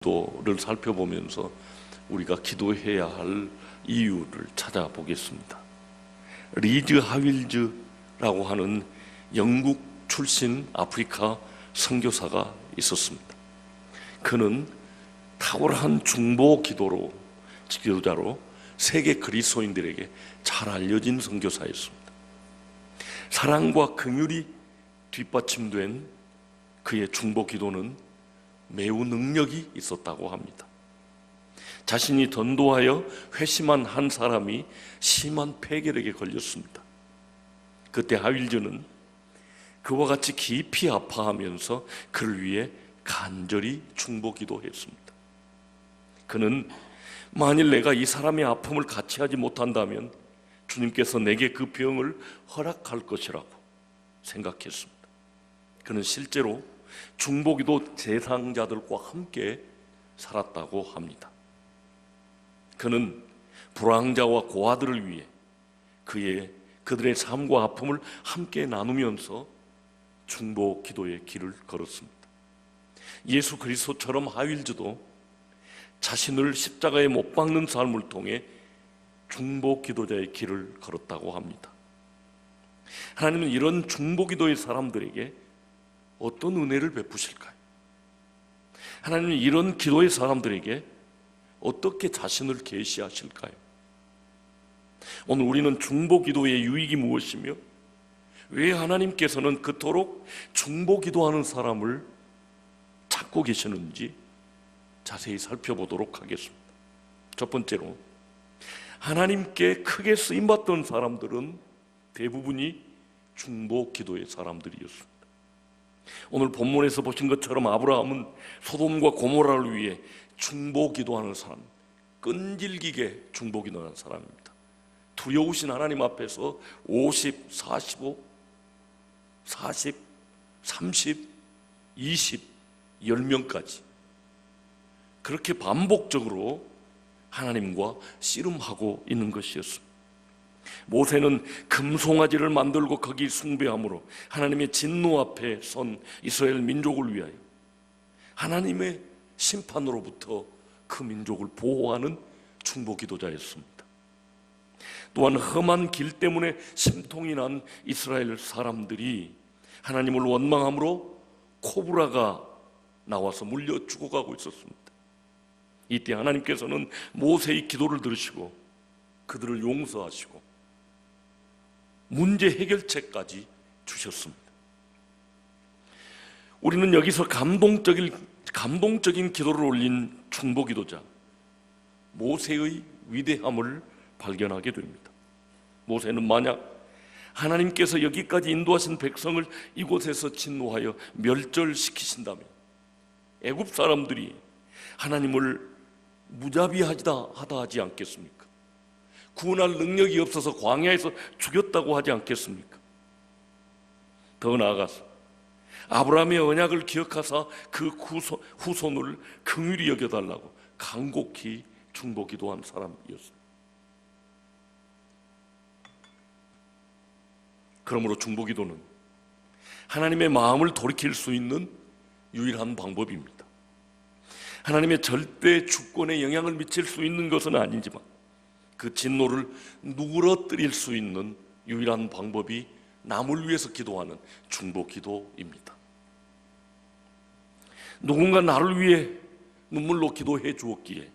기도를 살펴보면서 우리가 기도해야 할 이유를 찾아보겠습니다. 리즈 하윌즈라고 하는 영국 출신 아프리카 선교사가 있었습니다. 그는 탁월한 중보 기도자로 세계 그리스도인들에게 잘 알려진 선교사였습니다. 사랑과 긍휼이 뒷받침된 그의 중보 기도는 매우 능력이 있었다고 합니다. 자신이 전도하여 회심한 한 사람이 심한 폐결핵에 걸렸습니다. 그때 하윌즈는 그와 같이 깊이 아파하면서 그를 위해 간절히 중보 기도했습니다. 그는 만일 내가 이 사람의 아픔을 같이 하지 못한다면 주님께서 내게 그 병을 허락할 것이라고 생각했습니다. 그는 실제로 중보기도 대상자들과 함께 살았다고 합니다. 그는 불황자와 고아들을 위해 그들의 삶과 아픔을 함께 나누면서 중보 기도의 길을 걸었습니다. 예수 그리스도처럼 하윌즈도 자신을 십자가에 못 박는 삶을 통해 중보 기도자의 길을 걸었다고 합니다. 하나님은 이런 중보 기도의 사람들에게 어떤 은혜를 베푸실까요? 하나님은 이런 기도의 사람들에게 어떻게 자신을 계시하실까요? 오늘 우리는 중보 기도의 유익이 무엇이며 왜 하나님께서는 그토록 중보 기도하는 사람을 찾고 계시는지 자세히 살펴보도록 하겠습니다. 첫 번째로, 하나님께 크게 쓰임받던 사람들은 대부분이 중보 기도의 사람들이었습니다. 오늘 본문에서 보신 것처럼 아브라함은 소돔과 고모라를 위해 중보 기도하는 사람, 끈질기게 중보 기도하는 사람입니다. 두려우신 하나님 앞에서 50, 45, 40, 30, 20, 10명까지 그렇게 반복적으로 하나님과 씨름하고 있는 것이었습니다. 모세는 금송아지를 만들고 거기 숭배함으로 하나님의 진노 앞에 선 이스라엘 민족을 위하여 하나님의 심판으로부터 그 민족을 보호하는 중보 기도자였습니다. 또한 험한 길 때문에 심통이 난 이스라엘 사람들이 하나님을 원망함으로 코브라가 나와서 물려 죽어가고 있었습니다. 이때 하나님께서는 모세의 기도를 들으시고 그들을 용서하시고 문제 해결책까지 주셨습니다. 우리는 여기서 감동적인 기도를 올린 중보 기도자 모세의 위대함을 발견하게 됩니다. 모세는 만약 하나님께서 여기까지 인도하신 백성을 이곳에서 진노하여 멸절시키신다면 애굽 사람들이 하나님을 무자비하다 하지 않겠습니까? 구원할 능력이 없어서 광야에서 죽였다고 하지 않겠습니까? 더 나아가서 아브라함의 언약을 기억하사 그 후손을 긍휼히 여겨달라고 간곡히 중보 기도한 사람이었습니다. 그러므로 중보 기도는 하나님의 마음을 돌이킬 수 있는 유일한 방법입니다. 하나님의 절대 주권에 영향을 미칠 수 있는 것은 아니지만 그 진노를 누그러뜨릴 수 있는 유일한 방법이 남을 위해서 기도하는 중보 기도입니다. 누군가 나를 위해 눈물로 기도해 주었기에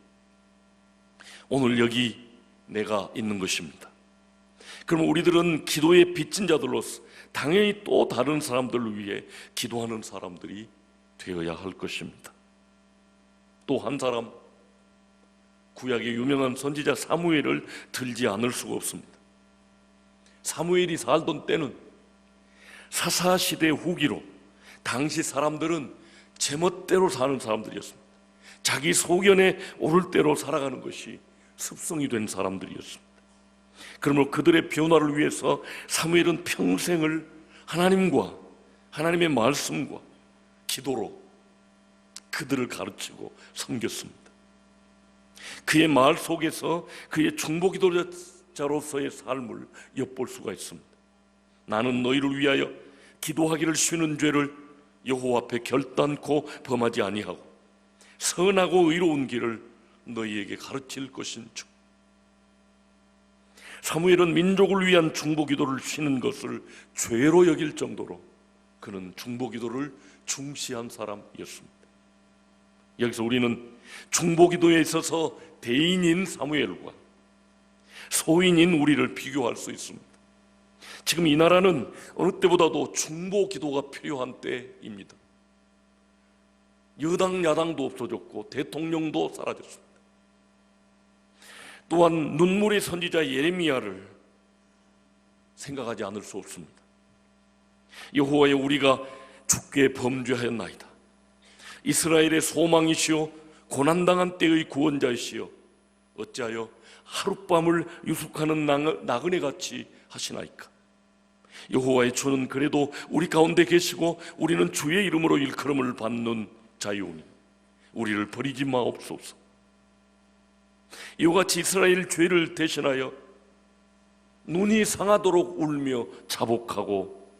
오늘 여기 내가 있는 것입니다. 그럼 우리들은 기도의 빚진 자들로서 당연히 또 다른 사람들을 위해 기도하는 사람들이 되어야 할 것입니다. 또 한 사람, 구약의 유명한 선지자 사무엘을 들지 않을 수가 없습니다. 사무엘이 살던 때는 사사시대 후기로 당시 사람들은 제멋대로 사는 사람들이었습니다. 자기 소견에 오를 대로 살아가는 것이 습성이 된 사람들이었습니다. 그러므로 그들의 변화를 위해서 사무엘은 평생을 하나님과 하나님의 말씀과 기도로 그들을 가르치고 섬겼습니다. 그의 말 속에서 그의 중보 기도자로서의 삶을 엿볼 수가 있습니다. 나는 너희를 위하여 기도하기를 쉬는 죄를 여호와 앞에 결단코 범하지 아니하고 선하고 의로운 길을 너희에게 가르칠 것인즉. 사무엘은 민족을 위한 중보기도를 쉬는 것을 죄로 여길 정도로 그는 중보기도를 중시한 사람이었습니다. 여기서 우리는 중보기도에 있어서 대인인 사무엘과 소인인 우리를 비교할 수 있습니다. 지금 이 나라는 어느 때보다도 중보기도가 필요한 때입니다. 여당 야당도 없어졌고 대통령도 사라졌습니다. 또한 눈물의 선지자 예레미야를 생각하지 않을 수 없습니다. 여호와여, 우리가 주께 범죄하였나이다. 이스라엘의 소망이시오 고난당한 때의 구원자이시여, 어찌하여 하룻밤을 유숙하는 나그네같이 하시나이까. 여호와의 주는 그래도 우리 가운데 계시고 우리는 주의 이름으로 일컬음을 받는 자유오니 우리를 버리지 마옵소서. 이와 같이 이스라엘 죄를 대신하여 눈이 상하도록 울며 자복하고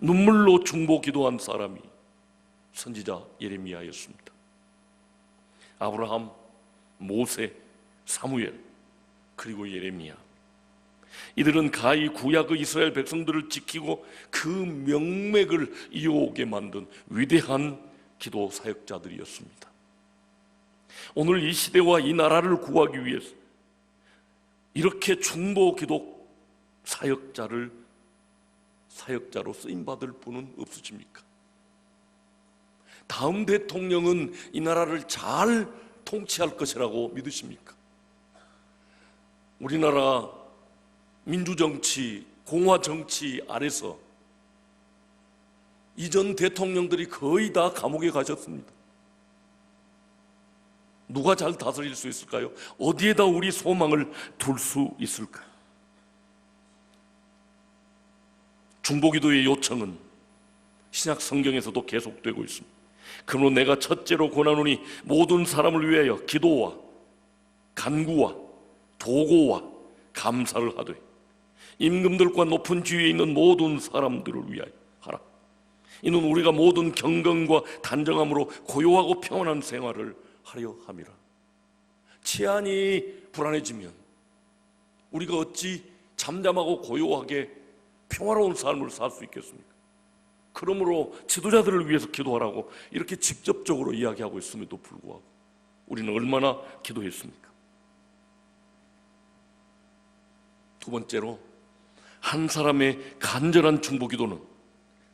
눈물로 중보 기도한 사람이 선지자 예레미야였습니다. 아브라함, 모세, 사무엘, 그리고 예레미야, 이들은 가히 구약의 이스라엘 백성들을 지키고 그 명맥을 이어오게 만든 위대한 기도 사역자들이었습니다. 오늘 이 시대와 이 나라를 구하기 위해서 이렇게 중보 기도 사역자로 쓰임받을 분은 없으십니까? 다음 대통령은 이 나라를 잘 통치할 것이라고 믿으십니까? 우리나라 민주정치, 공화정치 아래서 이전 대통령들이 거의 다 감옥에 가셨습니다. 누가 잘 다스릴 수 있을까요? 어디에다 우리 소망을 둘 수 있을까요? 중보기도의 요청은 신약 성경에서도 계속되고 있습니다. 그러므로 내가 첫째로 권하노니 모든 사람을 위하여 기도와 간구와 도고와 감사를 하되 임금들과 높은 지위에 있는 모든 사람들을 위하여 하라. 이는 우리가 모든 경건과 단정함으로 고요하고 평안한 생활을 하려 함이라. 치안이 불안해지면 우리가 어찌 잠잠하고 고요하게 평화로운 삶을 살 수 있겠습니까? 그러므로 지도자들을 위해서 기도하라고 이렇게 직접적으로 이야기하고 있음에도 불구하고 우리는 얼마나 기도했습니까? 두 번째로, 한 사람의 간절한 중보기도는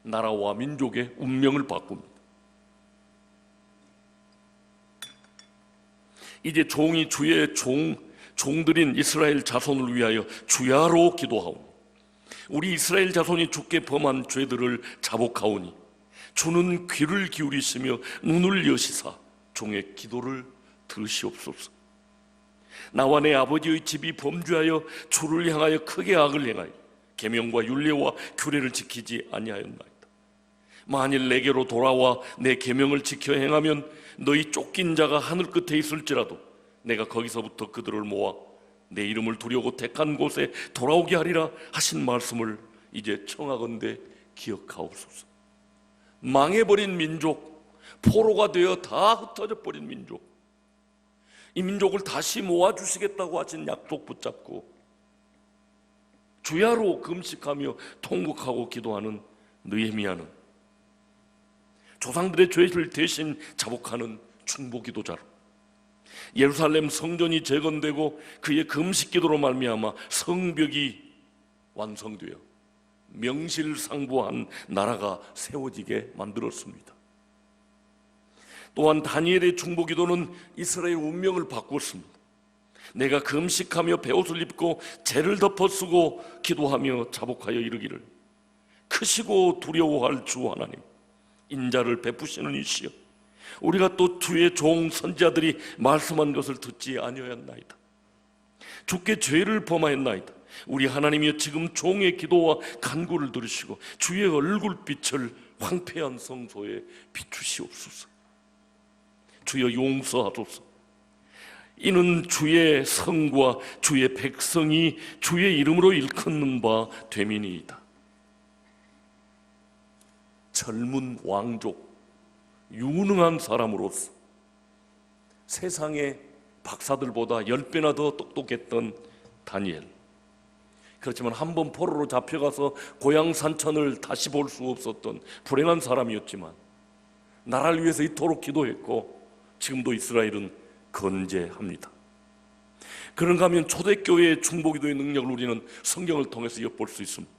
나라와 민족의 운명을 바꿉니다. 이제 종이 주의 종들인 이스라엘 자손을 위하여 주야로 기도하오. 우리 이스라엘 자손이 주께 범한 죄들을 자복하오니 주는 귀를 기울이시며 눈을 여시사 종의 기도를 들으시옵소서. 나와 내 아버지의 집이 범죄하여 주를 향하여 크게 악을 행하여 계명과 율례와 규례를 지키지 아니하였나이다. 만일 내게로 돌아와 내 계명을 지켜 행하면 너희 쫓긴 자가 하늘 끝에 있을지라도 내가 거기서부터 그들을 모아 내 이름을 두려고 택한 곳에 돌아오게 하리라 하신 말씀을 이제 청하건대 기억하옵소서. 망해버린 민족, 포로가 되어 다 흩어져 버린 민족, 이 민족을 다시 모아주시겠다고 하신 약속 붙잡고 주야로 금식하며 통곡하고 기도하는 느헤미야는 조상들의 죄를 대신 자복하는 중보기도자로 예루살렘 성전이 재건되고 그의 금식기도로 말미암아 성벽이 완성되어 명실상부한 나라가 세워지게 만들었습니다. 또한 다니엘의 중보기도는 이스라엘 운명을 바꾸었습니다. 내가 금식하며 베옷을 입고 죄를 덮어 쓰고 기도하며 자복하여 이르기를, 크시고 두려워할 주 하나님, 인자를 베푸시는 이시여, 우리가 또 주의 종 선지자들이 말씀한 것을 듣지 아니하였나이다. 주께 죄를 범하였나이다. 우리 하나님이여, 지금 종의 기도와 간구를 들으시고 주의 얼굴빛을 황폐한 성소에 비추시옵소서. 주여 용서하소서. 이는 주의 성과 주의 백성이 주의 이름으로 일컫는 바 됨이니이다. 젊은 왕족, 유능한 사람으로서 세상의 박사들보다 10배나 더 똑똑했던 다니엘. 그렇지만 한번 포로로 잡혀가서 고향 산천을 다시 볼 수 없었던 불행한 사람이었지만 나라를 위해서 이토록 기도했고 지금도 이스라엘은 건재합니다. 그런가 하면 초대교회의 중보기도의 능력을 우리는 성경을 통해서 엿볼 수 있습니다.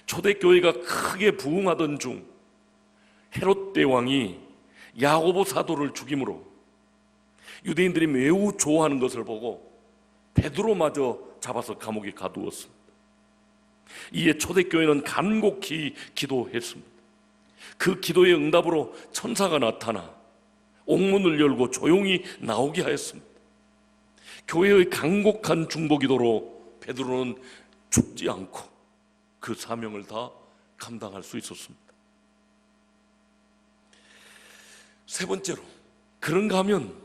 초대교회가 크게 부흥하던 중 헤롯 대왕이 야고보 사도를 죽임으로 유대인들이 매우 좋아하는 것을 보고 베드로마저 잡아서 감옥에 가두었습니다. 이에 초대교회는 간곡히 기도했습니다. 그 기도의 응답으로 천사가 나타나 옥문을 열고 조용히 나오게 하였습니다. 교회의 간곡한 중보기도로 베드로는 죽지 않고 그 사명을 다 감당할 수 있었습니다. 세 번째로, 그런가 하면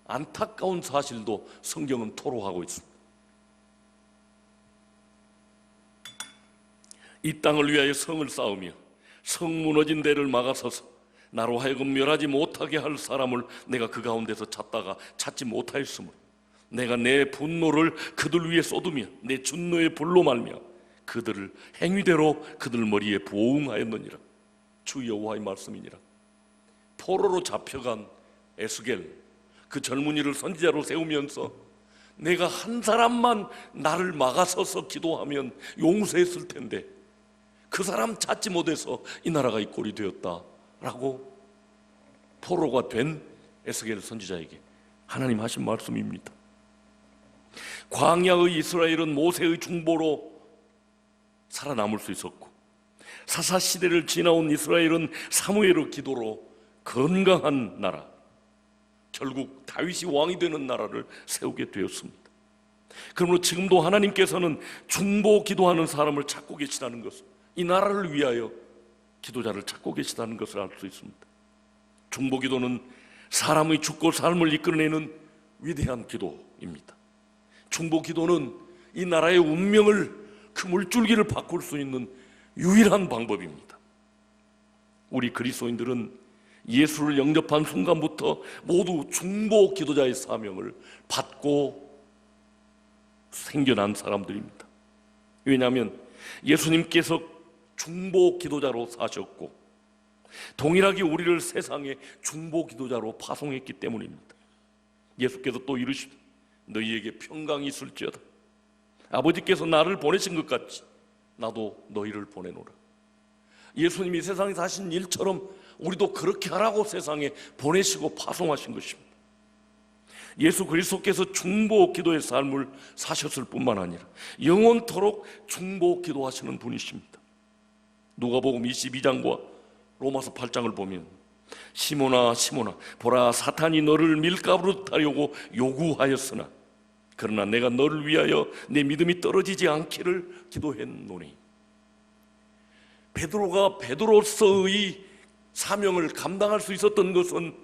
안타까운 사실도 성경은 토로하고 있습니다. 이 땅을 위하여 성을 쌓으며 성 무너진 데를 막아서서 나로 하여금 멸하지 못하게 할 사람을 내가 그 가운데서 찾다가 찾지 못하였으므로 내가 내 분노를 그들 위에 쏟으며 내 진노의 불로 말며 그들을 행위대로 그들 머리에 보응하였느니라. 주 여호와의 말씀이니라. 포로로 잡혀간 에스겔, 그 젊은이를 선지자로 세우면서 내가 한 사람만 나를 막아서서 기도하면 용서했을 텐데 그 사람 찾지 못해서 이 나라가 이 꼴이 되었다라고 포로가 된 에스겔 선지자에게 하나님 하신 말씀입니다. 광야의 이스라엘은 모세의 중보로 살아남을 수 있었고 사사시대를 지나온 이스라엘은 사무엘의 기도로 건강한 나라, 결국 다윗이 왕이 되는 나라를 세우게 되었습니다. 그러므로 지금도 하나님께서는 중보 기도하는 사람을 찾고 계시다는 것을, 이 나라를 위하여 기도자를 찾고 계시다는 것을 알 수 있습니다. 중보 기도는 사람의 죽고 삶을 이끌어내는 위대한 기도입니다. 중보 기도는 이 나라의 운명을, 그 물줄기를 바꿀 수 있는 유일한 방법입니다. 우리 그리스도인들은 예수를 영접한 순간부터 모두 중보 기도자의 사명을 받고 생겨난 사람들입니다. 왜냐하면 예수님께서 중보 기도자로 사셨고 동일하게 우리를 세상에 중보 기도자로 파송했기 때문입니다. 예수께서 또 이르시되 너희에게 평강이 있을지어다. 아버지께서 나를 보내신 것 같이 나도 너희를 보내노라. 예수님이 세상에 사신 일처럼 우리도 그렇게 하라고 세상에 보내시고 파송하신 것입니다. 예수 그리스도께서 중보 기도의 삶을 사셨을 뿐만 아니라 영원토록 중보 기도하시는 분이십니다. 누가복음 22장과 로마서 8장을 보면 시몬아 시몬아 보라 사탄이 너를 밀가부로 하려고 요구하였으나 그러나 내가 너를 위하여 내 믿음이 떨어지지 않기를 기도했노니. 베드로가 베드로서의 사명을 감당할 수 있었던 것은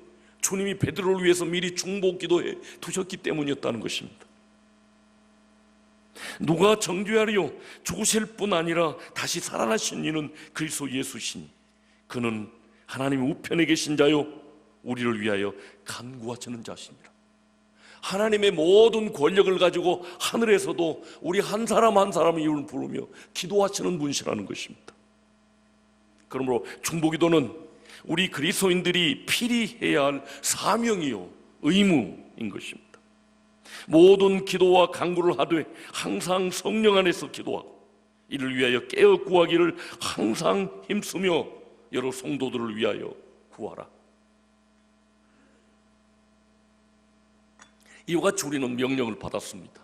주님이 베드로를 위해서 미리 중보 기도해 두셨기 때문이었다는 것입니다. 누가 정죄하리요? 죽으실 뿐 아니라 다시 살아나신 이는 그리스도 예수시니 그는 하나님 우편에 계신 자요 우리를 위하여 간구하시는 자시니라. 하나님의 모든 권력을 가지고 하늘에서도 우리 한 사람 한 사람의 이름을 부르며 기도하시는 분이시라는 것입니다. 그러므로 중보기도는 우리 그리스도인들이 필히 해야 할 사명이요 의무인 것입니다. 모든 기도와 간구를 하되 항상 성령 안에서 기도하고 이를 위하여 깨어 구하기를 항상 힘쓰며 여러 성도들을 위하여 구하라. 이와 같이 우리는 명령을 받았습니다.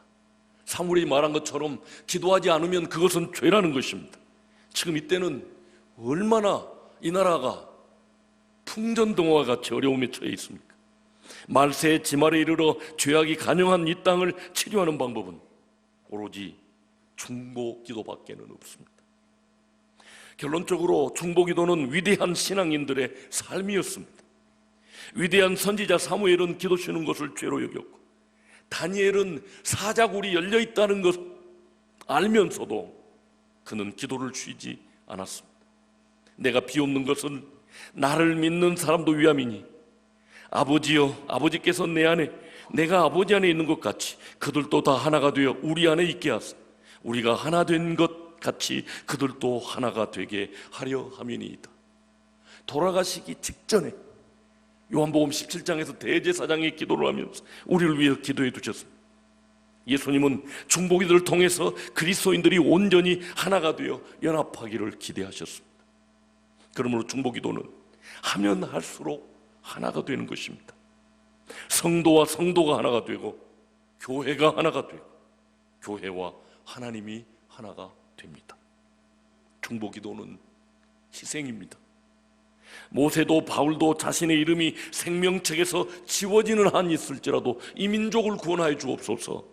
사무엘이 말한 것처럼 기도하지 않으면 그것은 죄라는 것입니다. 지금 이때는 얼마나 이 나라가 풍전등화와 같이 어려움에 처해 있습니까? 말세의 지말에 이르러 죄악이 간영한 이 땅을 치료하는 방법은 오로지 중보 기도밖에는 없습니다. 결론적으로 중보 기도는 위대한 신앙인들의 삶이었습니다. 위대한 선지자 사무엘은 기도 쉬는 것을 죄로 여겼고 다니엘은 사자굴이 열려 있다는 것 알면서도 그는 기도를 쉬지 않았습니다. 내가 비옵는 것은 나를 믿는 사람도 위함이니 아버지여, 아버지께서 내 안에, 내가 아버지 안에 있는 것 같이 그들도 다 하나가 되어 우리 안에 있게 하사 우리가 하나 된 것 같이 그들도 하나가 되게 하려 함이니이다. 돌아가시기 직전에 요한복음 17장에서 대제사장의 기도를 하면서 우리를 위해 기도해 주셨습니다. 예수님은 중보기도를 통해서 그리스도인들이 온전히 하나가 되어 연합하기를 기대하셨습니다. 그러므로 중보기도는 하면 할수록 하나가 되는 것입니다. 성도와 성도가 하나가 되고 교회가 하나가 되고 교회와 하나님이 하나가 됩니다. 중보기도는 희생입니다. 모세도 바울도 자신의 이름이 생명책에서 지워지는 한이 있을지라도 이 민족을 구원하여 주옵소서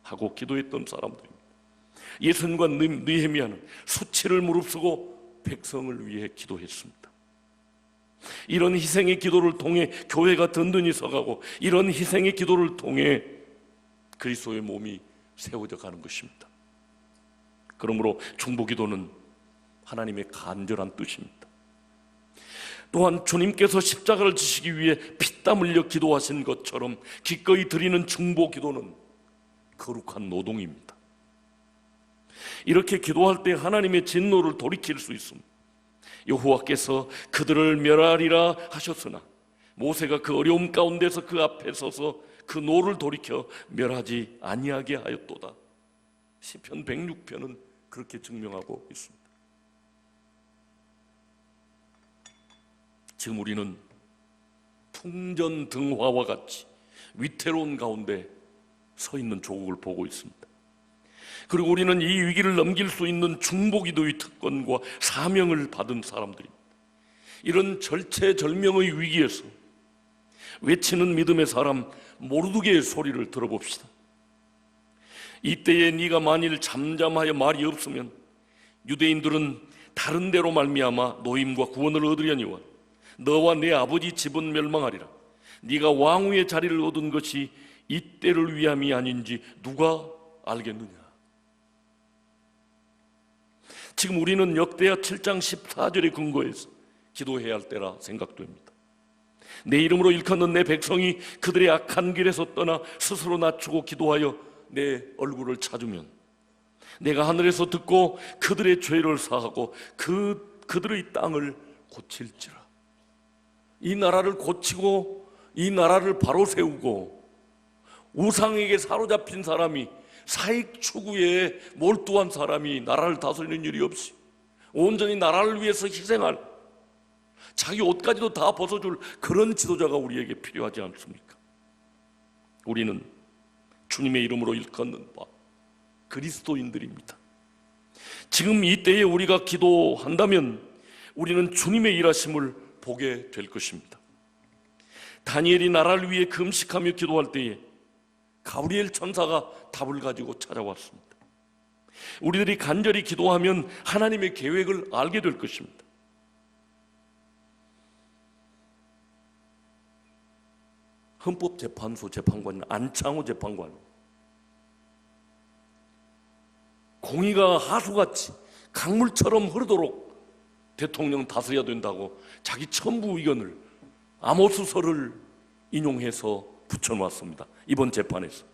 하고 기도했던 사람들입니다. 예수님과 느헤미야는 수치를 무릅쓰고 백성을 위해 기도했습니다. 이런 희생의 기도를 통해 교회가 든든히 서가고 이런 희생의 기도를 통해 그리스도의 몸이 세워져 가는 것입니다. 그러므로 중보기도는 하나님의 간절한 뜻입니다. 또한 주님께서 십자가를 지시기 위해 피땀 흘려 기도하신 것처럼 기꺼이 드리는 중보기도는 거룩한 노동입니다. 이렇게 기도할 때 하나님의 진노를 돌이킬 수 있습니다. 여호와께서 그들을 멸하리라 하셨으나 모세가 그 어려움 가운데서 그 앞에 서서 그 노를 돌이켜 멸하지 아니하게 하였도다. 시편 106편은 그렇게 증명하고 있습니다. 지금 우리는 풍전등화와 같이 위태로운 가운데 서 있는 조국을 보고 있습니다. 그리고 우리는 이 위기를 넘길 수 있는 중보기도의 특권과 사명을 받은 사람들입니다. 이런 절체절명의 위기에서 외치는 믿음의 사람 모르드게의 소리를 들어봅시다. 이때에 네가 만일 잠잠하여 말이 없으면 유대인들은 다른 데로 말미암아 노임과 구원을 얻으려니와 너와 내 아버지 집은 멸망하리라. 네가 왕후의 자리를 얻은 것이 이때를 위함이 아닌지 누가 알겠느냐. 지금 우리는 역대하 7장 14절의 근거에서 기도해야 할 때라 생각됩니다. 내 이름으로 일컫는 내 백성이 그들의 악한 길에서 떠나 스스로 낮추고 기도하여 내 얼굴을 찾으면 내가 하늘에서 듣고 그들의 죄를 사하고 그들의 땅을 고칠지라. 이 나라를 고치고 이 나라를 바로 세우고 우상에게 사로잡힌 사람이 사익 추구에 몰두한 사람이 나라를 다스리는 일이 없이 온전히 나라를 위해서 희생할 자기 옷까지도 다 벗어줄 그런 지도자가 우리에게 필요하지 않습니까? 우리는 주님의 이름으로 일컫는 바 그리스도인들입니다. 지금 이 때에 우리가 기도한다면 우리는 주님의 일하심을 보게 될 것입니다. 다니엘이 나라를 위해 금식하며 기도할 때에 가브리엘 천사가 답을 가지고 찾아왔습니다. 우리들이 간절히 기도하면 하나님의 계획을 알게 될 것입니다. 헌법재판소 재판관인 안창호 재판관, 공의가 하수같이 강물처럼 흐르도록 대통령 다스려야 된다고 자기 첨부 의견을 아모스서를 인용해서 붙여놓았습니다. 이번 재판에서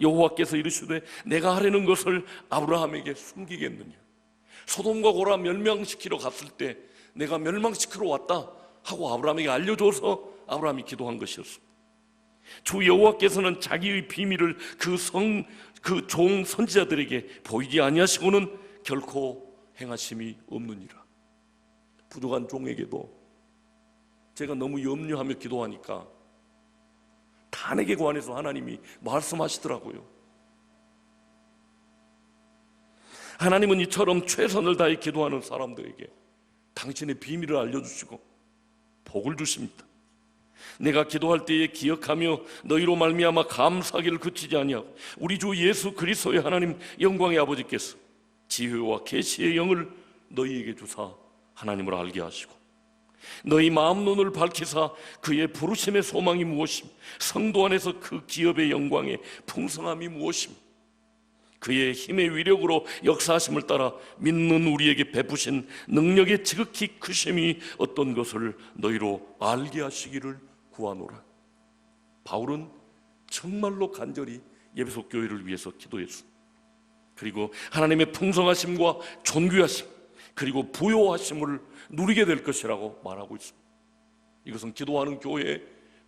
여호와께서 이르시되 내가 하려는 것을 아브라함에게 숨기겠느냐. 소돔과 고라 멸망시키러 갔을 때 내가 멸망시키러 왔다 하고 아브라함에게 알려줘서 아브라함이 기도한 것이었습니다. 주 여호와께서는 자기의 비밀을 그 종 선지자들에게 보이지 아니하시고는 결코 행하심이 없느니라. 부족한 종에게도 제가 너무 염려하며 기도하니까 탄핵에 관해서 하나님이 말씀하시더라고요. 하나님은 이처럼 최선을 다해 기도하는 사람들에게 당신의 비밀을 알려주시고 복을 주십니다. 내가 기도할 때에 기억하며 너희로 말미암아 감사하기를 그치지 아니하고 우리 주 예수 그리스도의 하나님 영광의 아버지께서 지혜와 계시의 영을 너희에게 주사 하나님을 알게 하시고 너희 마음 눈을 밝히사 그의 부르심의 소망이 무엇임 성도 안에서 그 기업의 영광의 풍성함이 무엇임 그의 힘의 위력으로 역사하심을 따라 믿는 우리에게 베푸신 능력의 지극히 크심이 어떤 것을 너희로 알게 하시기를 구하노라. 바울은 정말로 간절히 에베소 교회를 위해서 기도했습니다. 그리고 하나님의 풍성하심과 존귀하심, 그리고 부요하심을 누리게 될 것이라고 말하고 있습니다. 이것은 기도하는 교회,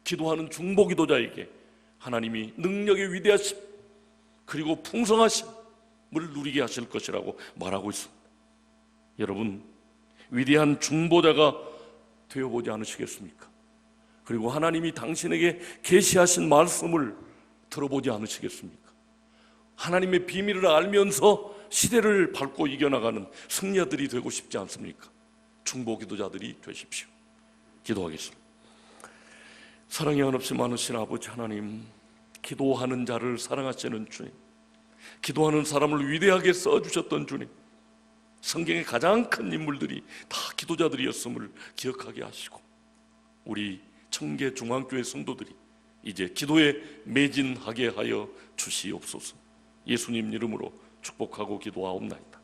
기도하는 중보기도자에게 하나님이 능력의 위대하심 그리고 풍성하심을 누리게 하실 것이라고 말하고 있습니다. 여러분, 위대한 중보자가 되어보지 않으시겠습니까? 그리고 하나님이 당신에게 계시하신 말씀을 들어보지 않으시겠습니까? 하나님의 비밀을 알면서 시대를 밟고 이겨나가는 승려들이 되고 싶지 않습니까? 중보기도자들이 되십시오. 기도하겠습니다. 사랑이 한없이 많으신 아버지 하나님, 기도하는 자를 사랑하시는 주님, 기도하는 사람을 위대하게 써주셨던 주님, 성경의 가장 큰 인물들이 다 기도자들이었음을 기억하게 하시고 우리 청계 중앙교회 성도들이 이제 기도에 매진하게 하여 주시옵소서. 예수님 이름으로 축복하고 기도하옵나이다.